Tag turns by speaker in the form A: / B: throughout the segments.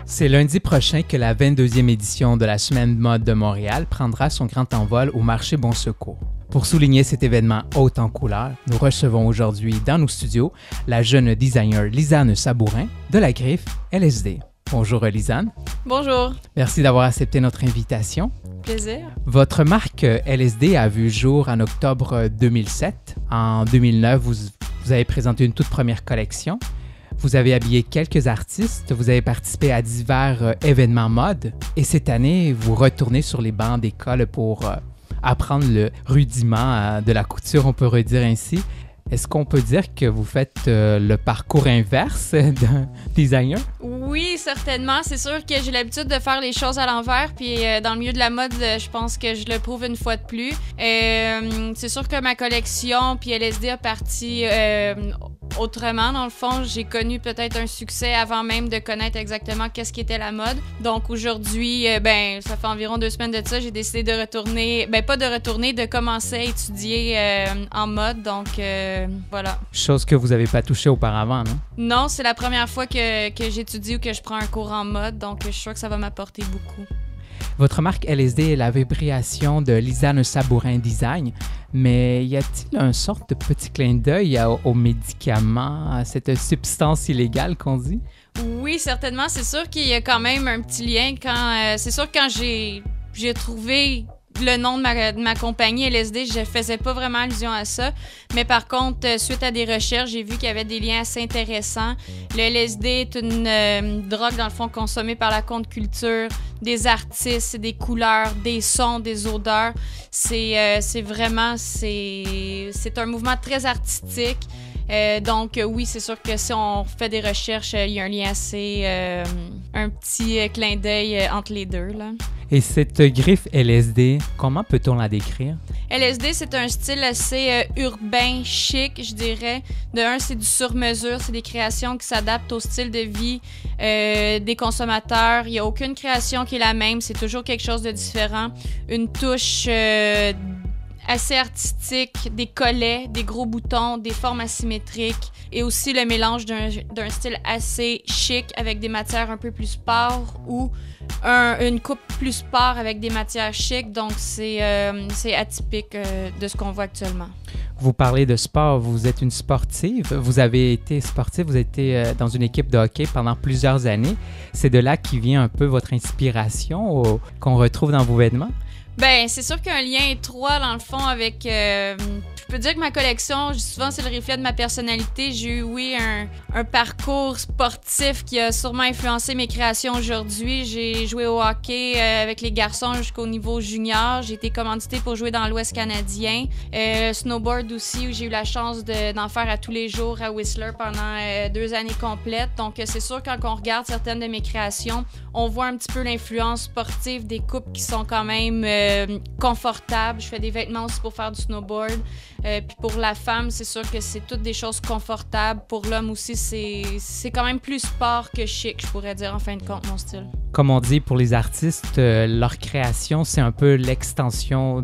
A: C'est lundi prochain que la 22e édition de la Semaine mode de Montréal prendra son grand envol au marché Bon Secours. Pour souligner cet événement haut en couleurs, nous recevons aujourd'hui dans nos studios la jeune designer Lisanne Sabourin de la griffe LSD. Bonjour Lisanne.
B: Bonjour.
A: Merci d'avoir accepté notre invitation.
B: Plaisir.
A: Votre marque LSD a vu jour en octobre 2007. En 2009, vous avez présenté une toute première collection. Vous avez habillé quelques artistes, vous avez participé à divers événements mode et cette année, vous retournez sur les bancs d'école pour apprendre le rudiment de la couture, on peut redire ainsi. Est-ce qu'on peut dire que vous faites le parcours inverse d'un designer?
B: Oui, certainement. C'est sûr que j'ai l'habitude de faire les choses à l'envers. Puis dans le milieu de la mode, je pense que je le prouve une fois de plus. C'est sûr que ma collection puis LSD a parti autrement. Dans le fond, j'ai connu peut-être un succès avant même de connaître exactement qu'est-ce qu'était la mode. Donc aujourd'hui, ça fait environ 2 semaines de ça, j'ai décidé de retourner, de commencer à étudier en mode. Donc voilà.
A: Chose que vous n'avez pas touchée auparavant, non?
B: Non, c'est la première fois que j'étudie ou que je prends un cours en mode, donc je suis sûre que ça va m'apporter beaucoup.
A: Votre marque LSD est la vibration de Lisanne Sabourin Design, mais y a-t-il une sorte de petit clin d'œil aux médicaments, à cette substance illégale qu'on dit?
B: Oui, certainement. C'est sûr qu'il y a quand même un petit lien. C'est sûr que quand j'ai trouvé le nom de ma compagnie LSD, je faisais pas vraiment allusion à ça. Mais par contre, suite à des recherches, j'ai vu qu'il y avait des liens assez intéressants. Le LSD est une drogue, dans le fond, consommée par la contre-culture, des artistes, des couleurs, des sons, des odeurs. C'est un mouvement très artistique. Donc oui, c'est sûr que si on fait des recherches, il y a un lien assez, un petit clin d'œil entre les deux, là.
A: Et cette griffe LSD, comment peut-on la décrire?
B: LSD, c'est un style assez urbain, chic, je dirais. De un, c'est du sur-mesure, c'est des créations qui s'adaptent au style de vie des consommateurs. Il n'y a aucune création qui est la même, c'est toujours quelque chose de différent. Une touche assez artistique, des collets, des gros boutons, des formes asymétriques et aussi le mélange d'un style assez chic avec des matières un peu plus sport ou une coupe plus sport avec des matières chic. Donc, c'est atypique de ce qu'on voit actuellement.
A: Vous parlez de sport, vous êtes une sportive, vous avez été sportive, vous étiez dans une équipe de hockey pendant plusieurs années. C'est de là qui vient un peu votre inspiration qu'on retrouve dans vos vêtements?
B: Ben, c'est sûr qu'il y a un lien étroit, dans le fond, avec... je peux dire que ma collection, souvent, c'est le reflet de ma personnalité. J'ai eu, oui, un parcours sportif qui a sûrement influencé mes créations aujourd'hui. J'ai joué au hockey avec les garçons jusqu'au niveau junior. J'ai été commanditée pour jouer dans l'Ouest canadien. Snowboard aussi, où j'ai eu la chance d'en faire à tous les jours à Whistler pendant 2 années complètes. Donc, c'est sûr, quand on regarde certaines de mes créations, on voit un petit peu l'influence sportive des coupes qui sont quand même confortables. Je fais des vêtements aussi pour faire du snowboard. Puis pour la femme, c'est sûr que c'est toutes des choses confortables. Pour l'homme aussi, c'est quand même plus sport que chic, je pourrais dire, en fin de compte, mon style.
A: Comme on dit pour les artistes, leur création, c'est un peu l'extension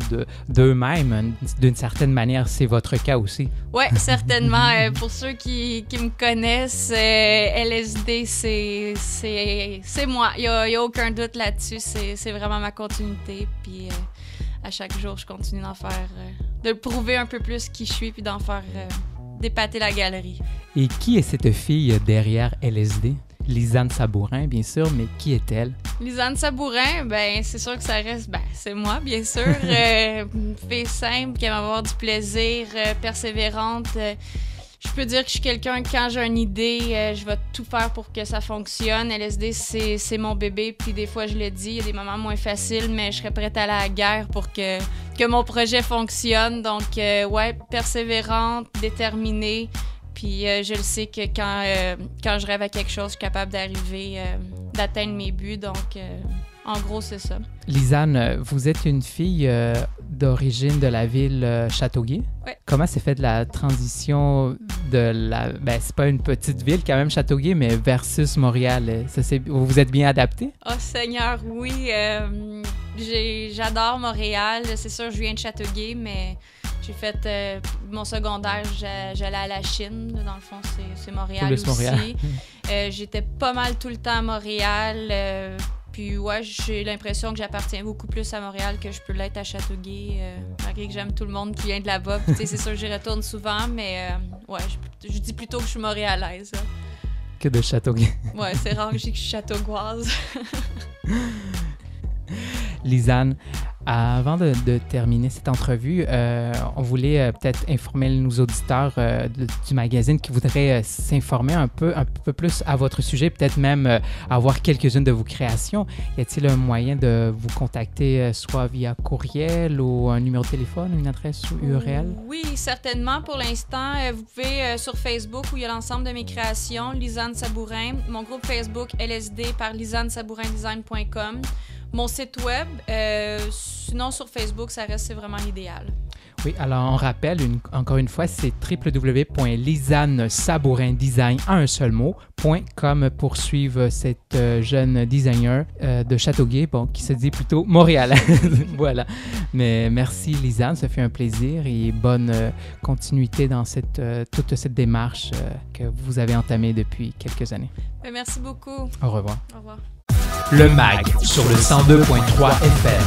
A: d'eux-mêmes. D'une certaine manière, c'est votre cas aussi.
B: Oui, certainement. Pour ceux qui me connaissent, LSD, c'est moi. Il n'y a aucun doute là-dessus. C'est vraiment ma continuité. Puis à chaque jour, je continue d'en faire, de prouver un peu plus qui je suis, puis d'en faire d'épater la galerie.
A: Et qui est cette fille derrière LSD? Lisanne Sabourin, bien sûr, mais qui est-elle? Lisanne
B: Sabourin, c'est sûr que ça reste, c'est moi, bien sûr. Une fille simple, qui aime avoir du plaisir, persévérante. Je peux dire que je suis quelqu'un, quand j'ai une idée, je vais tout faire pour que ça fonctionne. LSD, c'est mon bébé, puis des fois, je le dis, il y a des moments moins faciles, mais je serais prête à aller à la guerre pour que mon projet fonctionne. Donc, ouais, persévérante, déterminée. Puis je le sais que quand je rêve à quelque chose, je suis capable d'atteindre mes buts. Donc, en gros, c'est ça.
A: Lisanne, vous êtes une fille d'origine de la ville Châteauguay.
B: Oui.
A: Comment s'est faite la transition de c'est pas une petite ville quand même, Châteauguay, mais versus Montréal? Vous vous êtes bien adapté?
B: Oh Seigneur, oui. J'adore Montréal. C'est sûr, je viens de Châteauguay, mais j'ai fait mon secondaire, j'allais à la Chine. Dans le fond, c'est Montréal
A: Plus
B: aussi.
A: Montréal.
B: J'étais pas mal tout le temps à Montréal. Puis ouais, j'ai l'impression que j'appartiens beaucoup plus à Montréal que je peux l'être à Châteauguay, malgré que j'aime tout le monde qui vient de là-bas. Puis c'est sûr que j'y retourne souvent, mais ouais, je dis plutôt que je suis montréalaise. Là.
A: Que de Châteauguay.
B: Ouais, c'est rare que je dis que je suis châteauguoise.
A: Lisanne, avant de terminer cette entrevue, on voulait peut-être informer nos auditeurs du magazine qui voudraient s'informer un peu plus à votre sujet, peut-être même avoir quelques-unes de vos créations. Y a-t-il un moyen de vous contacter soit via courriel ou un numéro de téléphone, une adresse ou URL?
B: Oui, certainement. Pour l'instant, vous pouvez sur Facebook où il y a l'ensemble de mes créations, Lisanne Sabourin, mon groupe Facebook LSD par lisannesabourindesign.com. Mon site web, sinon sur Facebook, c'est vraiment l'idéal.
A: Oui, alors on rappelle encore une fois, c'est www.lisannesabourindesign.com pour suivre cette jeune designer de Châteauguay, qui se dit plutôt montréalaise. Voilà. Mais merci Lisanne, ça fait un plaisir et bonne continuité dans toute cette démarche que vous avez entamée depuis quelques années.
B: Merci beaucoup.
A: Au revoir.
B: Au revoir.
A: Le MAG sur le 102.3 FM.